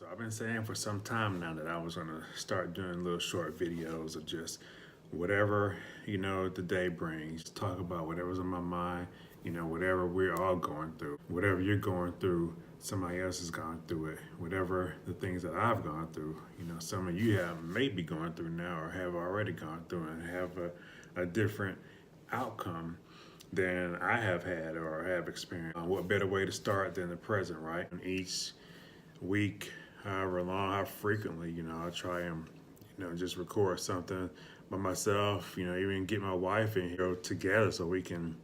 So I've been saying for some time now that I was gonna start doing little short videos of just whatever, the day brings. Talk about whatever's on my mind, whatever we're all going through. Whatever you're going through, somebody else has gone through it. Whatever the things that I've gone through, some of you have maybe gone through now or have already gone through and have a different outcome than I have had or have experienced. What better way to start than the present, right? And each week, however long, how frequently, I try and, just record something by myself, even get my wife in here together so we can,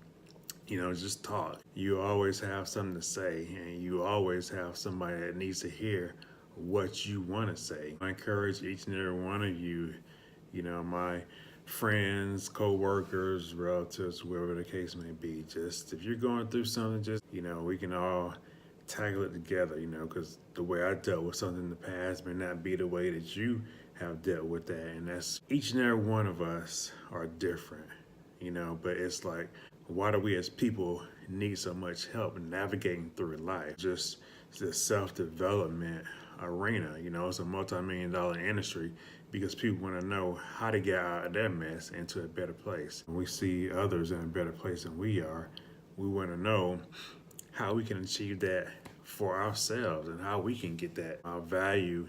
just talk. You always have something to say, and you always have somebody that needs to hear what you want to say. I encourage each and every one of you, my friends, co-workers, relatives, whoever the case may be, just if you're going through something, just, we can all tackle it together, because the way I dealt with something in the past may not be the way that you have dealt with that. And that's each and every one of us are different, but it's like, why do we as people need so much help navigating through life? Just the self-development arena, it's a multi-million-dollar industry because people want to know how to get out of their mess into a better place. When we see others in a better place than we are, we want to know how we can achieve that for ourselves and how we can get that. Our value,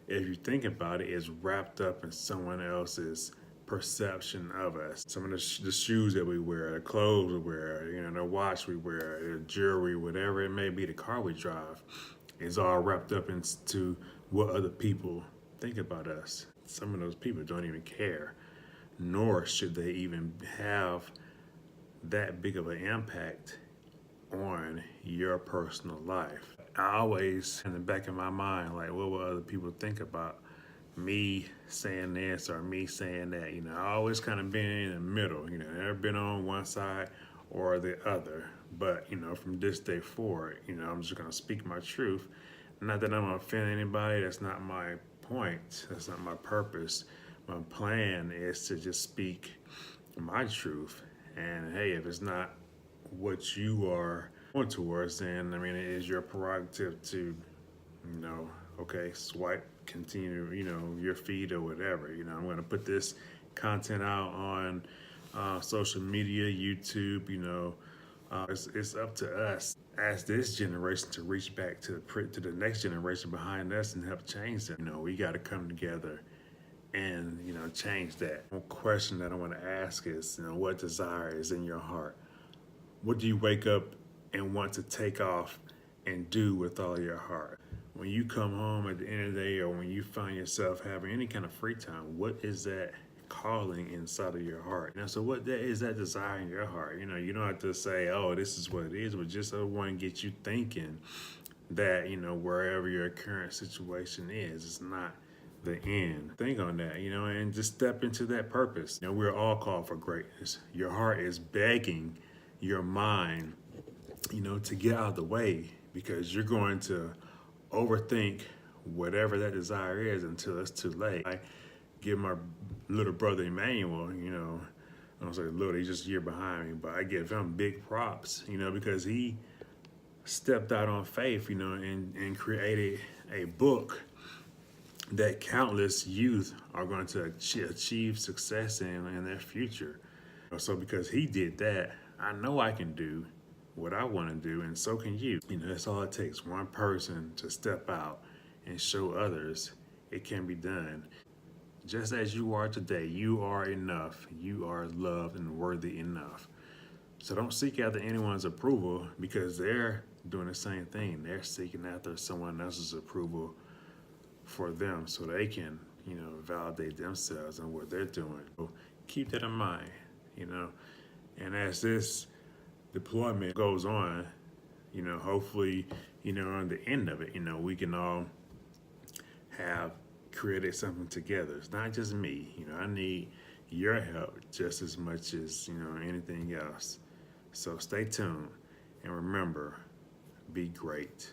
if you think about it, is wrapped up in someone else's perception of us. Some of the shoes that we wear, the clothes we wear, the watch we wear, the jewelry, whatever it may be, the car we drive, is all wrapped up into what other people think about us. Some of those people don't even care, nor should they even have that big of an impact on your personal life. I always, in the back of my mind, like, what will other people think about me saying this or me saying that? I always kind of been in the middle, never been on one side or the other. But, from this day forward, I'm just gonna speak my truth. Not that I'm gonna offend anybody, that's not my point, that's not my purpose. My plan is to just speak my truth. And hey, if it's not what you are going towards, then it is your prerogative to, okay, swipe, continue, your feed or whatever. I'm going to put this content out on social media, YouTube. It's up to us as this generation to reach back to the next generation behind us and help change them. We got to come together and change that. One question that I want to ask is, what desire is in your heart? What do you wake up and want to take off and do with all your heart? When you come home at the end of the day, or when you find yourself having any kind of free time, what is that calling inside of your heart? So what is that desire in your heart? You don't have to say, oh, this is what it is, but just I want to get you thinking that, wherever your current situation is, it's not the end. Think on that, and just step into that purpose. We're all called for greatness. Your heart is begging your mind, to get out of the way, because you're going to overthink whatever that desire is until it's too late. I give my little brother Emmanuel, I don't say little, he's just a year behind me, but I give him big props, because he stepped out on faith, and created a book that countless youth are going to achieve success in their future. So because he did that, I know I can do what I want to do, and so can you. That's all it takes. One person to step out and show others it can be done. Just as you are today, you are enough. You are loved and worthy enough. So don't seek after anyone's approval, because they're doing the same thing. They're seeking after someone else's approval for them so they can, validate themselves and what they're doing. So keep that in mind, and as this deployment goes on, hopefully, on the end of it, we can all have created something together. It's not just me, I need your help just as much as, anything else. So stay tuned and remember, be great.